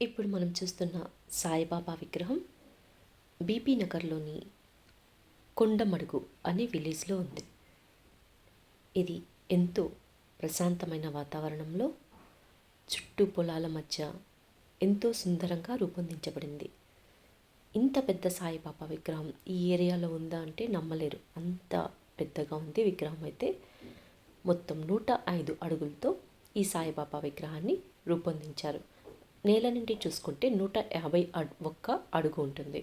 ఇప్పుడు మనం చూస్తున్న సాయిబాబా విగ్రహం బీపీ నగర్లోని కొండమడుగు అనే విలేజ్లో ఉంది. ఇది ఎంతో ప్రశాంతమైన వాతావరణంలో చుట్టూ పొలాల మధ్య ఎంతో సుందరంగా రూపొందించబడింది. ఇంత పెద్ద సాయిబాబా విగ్రహం ఈ ఏరియాలో ఉందా అంటే నమ్మలేరు, అంత పెద్దగా ఉంది విగ్రహం. అయితే మొత్తం 105 అడుగులతో ఈ సాయిబాబా విగ్రహాన్ని రూపొందించారు. నేల నుండి చూసుకుంటే 151 అడుగు ఉంటుంది.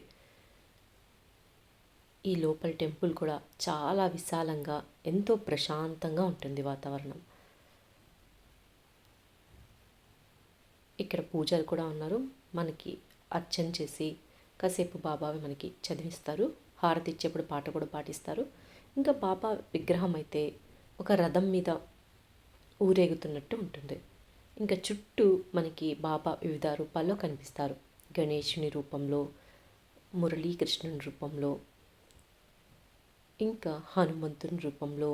ఈ లోపల టెంపుల్ కూడా చాలా విశాలంగా ఎంతో ప్రశాంతంగా ఉంటుంది వాతావరణం. ఇక్కడ పూజలు కూడా ఉన్నారు. మనకి అర్చన చేసి కాసేపు బాబావి మనకి చదివిస్తారు. హారతి ఇచ్చేప్పుడు పాట కూడా పాటిస్తారు. ఇంకా బాబా విగ్రహం అయితే ఒక రథం మీద ఊరేగుతున్నట్టు ఉంటుంది. ఇంకా చుట్టూ మనకి బాబా వివిధ రూపాల్లో కనిపిస్తారు. గణేశుని రూపంలో, మురళీకృష్ణుని రూపంలో, ఇంకా హనుమంతుని రూపంలో,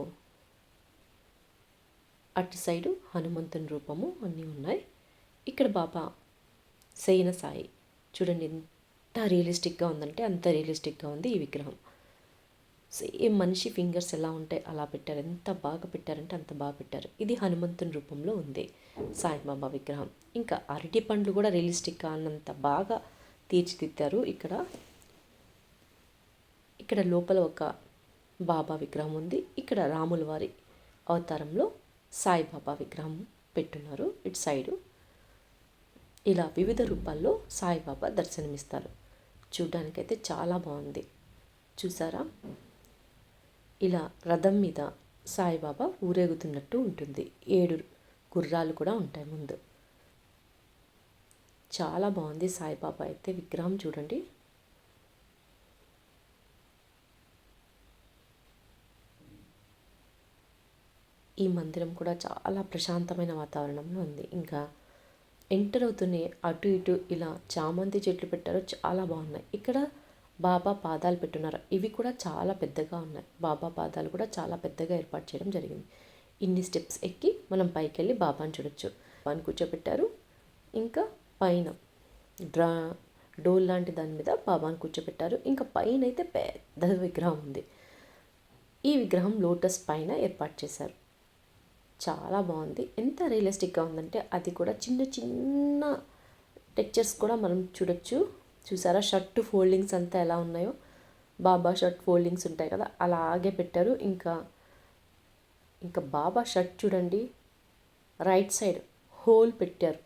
అటు సైడు హనుమంతుని రూపము అన్నీ ఉన్నాయి. ఇక్కడ బాబా శయన సాయి చూడండి, ఎంత రియలిస్టిక్గా ఉందంటే అంత రియలిస్టిక్గా ఉంది ఈ విగ్రహం. సేమ్ మనిషి ఫింగర్స్ ఎలా ఉంటాయి అలా పెట్టారు. ఎంత బాగా పెట్టారంటే అంత బాగా పెట్టారు. ఇది హనుమంతుని రూపంలో ఉంది సాయిబాబా విగ్రహం. ఇంకా అరటి పండ్లు కూడా రియలిస్టిక్గా అన్నంత బాగా తీర్చిదిద్దారు. ఇక్కడ లోపల ఒక బాబా విగ్రహం ఉంది. ఇక్కడ రాముల వారి అవతారంలో సాయిబాబా విగ్రహం పెట్టున్నారు. ఇటు సైడు ఇలా వివిధ రూపాల్లో సాయిబాబా దర్శనమిస్తారు. చూడ్డానికైతే చాలా బాగుంది. చూసారా, ఇలా రథం మీద సాయిబాబా ఊరేగుతున్నట్టు ఉంటుంది. 7 గుర్రాలు కూడా ఉంటాయి ముందు. చాలా బాగుంది సాయిబాబా అయితే విగ్రహం చూడండి. ఈ మందిరం కూడా చాలా ప్రశాంతమైన వాతావరణంలో ఉంది. ఇంకా ఎంటర్ అవుతూనే అటు ఇటు ఇలా చామంతి చెట్లు పెట్టారు, చాలా బాగున్నాయి. ఇక్కడ బాబా పాదాలు పెట్టున్నారు. ఇవి కూడా చాలా పెద్దగా ఉన్నాయి. బాబా పాదాలు కూడా చాలా పెద్దగా ఏర్పాటు చేయడం జరిగింది. ఇన్ని స్టెప్స్ ఎక్కి మనం పైకి వెళ్ళి బాబాని చూడొచ్చు. బాబాని కూర్చోబెట్టారు. ఇంకా పైన డోల్ లాంటి దాని మీద బాబాని కూర్చోబెట్టారు. ఇంకా పైన అయితే పెద్ద విగ్రహం ఉంది. ఈ విగ్రహం లోటస్ పైన ఏర్పాటు చేశారు. చాలా బాగుంది. ఎంత రియలిస్టిక్గా ఉందంటే అది కూడా చిన్న చిన్న టెక్చర్స్ కూడా మనం చూడొచ్చు. చూసారా షర్ట్ ఫోల్డింగ్స్ అంతా ఎలా ఉన్నాయో, బాబా షర్ట్ ఫోల్డింగ్స్ ఉంటాయి కదా అలాగే పెట్టారు. ఇంకా బాబా షర్ట్ చూడండి, రైట్ సైడ్ హోల్ పెట్టారు.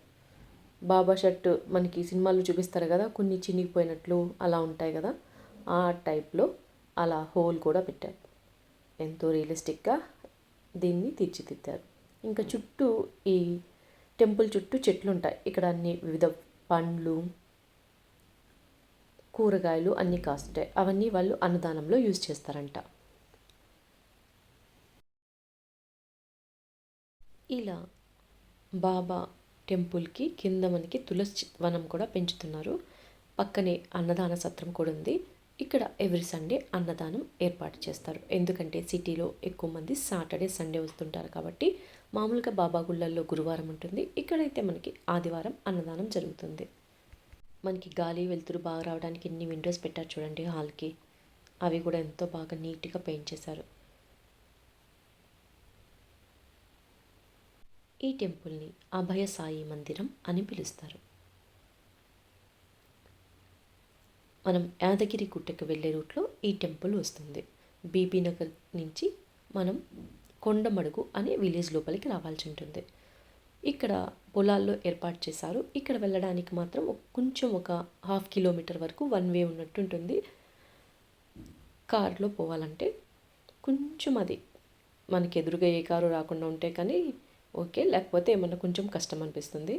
బాబా షర్ట్ మనకి సినిమాల్లో చూపిస్తారు కదా, కొన్ని చినిగిపోయినట్లు అలా ఉంటాయి కదా, ఆ టైప్లో అలా హోల్ కూడా పెట్టారు. ఎంతో రియలిస్టిక్గా దీన్ని తీర్చిదిద్దారు. ఇంకా చుట్టూ ఈ టెంపుల్ చుట్టూ చెట్లు ఉంటాయి. ఇక్కడ అన్ని వివిధ పండ్లు, కూరగాయలు అన్నీ కాస్తుంటాయి. అవన్నీ వాళ్ళు అన్నదానంలో యూజ్ చేస్తారంట. ఇలా బాబా టెంపుల్కి కింద మనకి తులసి వనం కూడా పెంచుతున్నారు. పక్కనే అన్నదాన సత్రం కూడా ఉంది. ఇక్కడ ఎవ్రీ సండే అన్నదానం ఏర్పాటు చేస్తారు. ఎందుకంటే సిటీలో ఎక్కువ మంది సాటర్డే సండే వస్తుంటారు కాబట్టి. మామూలుగా బాబా గుళ్ళల్లో గురువారం ఉంటుంది, ఇక్కడైతే మనకి ఆదివారం అన్నదానం జరుగుతుంది. మనకి గాలి వెలుతురు బాగా రావడానికి ఎన్ని విండోస్ పెట్టారు చూడండి హాల్కి. అవి కూడా ఎంతో బాగా నీట్గా పెయింట్ చేశారు. ఈ టెంపుల్ని అభయ సాయి మందిరం అని పిలుస్తారు. మనం యాదగిరి గుట్టకు వెళ్ళే రూట్లో ఈ టెంపుల్ వస్తుంది. బీబీ నగర్ నుంచి మనం కొండమడుగు అనే విలేజ్ లోపలికి రావాల్సి ఉంటుంది. ఇక్కడ పొలాల్లో ఏర్పాటు చేశారు. ఇక్కడ వెళ్ళడానికి మాత్రం కొంచెం ఒక 1/2 కిలోమీటర్ వరకు వన్ వే ఉన్నట్టు ఉంటుంది. కారులో పోవాలంటే కొంచెం అది మనకి ఎదురుగా ఏ కారు రాకుండా ఉంటే కానీ ఓకే, లేకపోతే ఏమన్నా కొంచెం కష్టం అనిపిస్తుంది.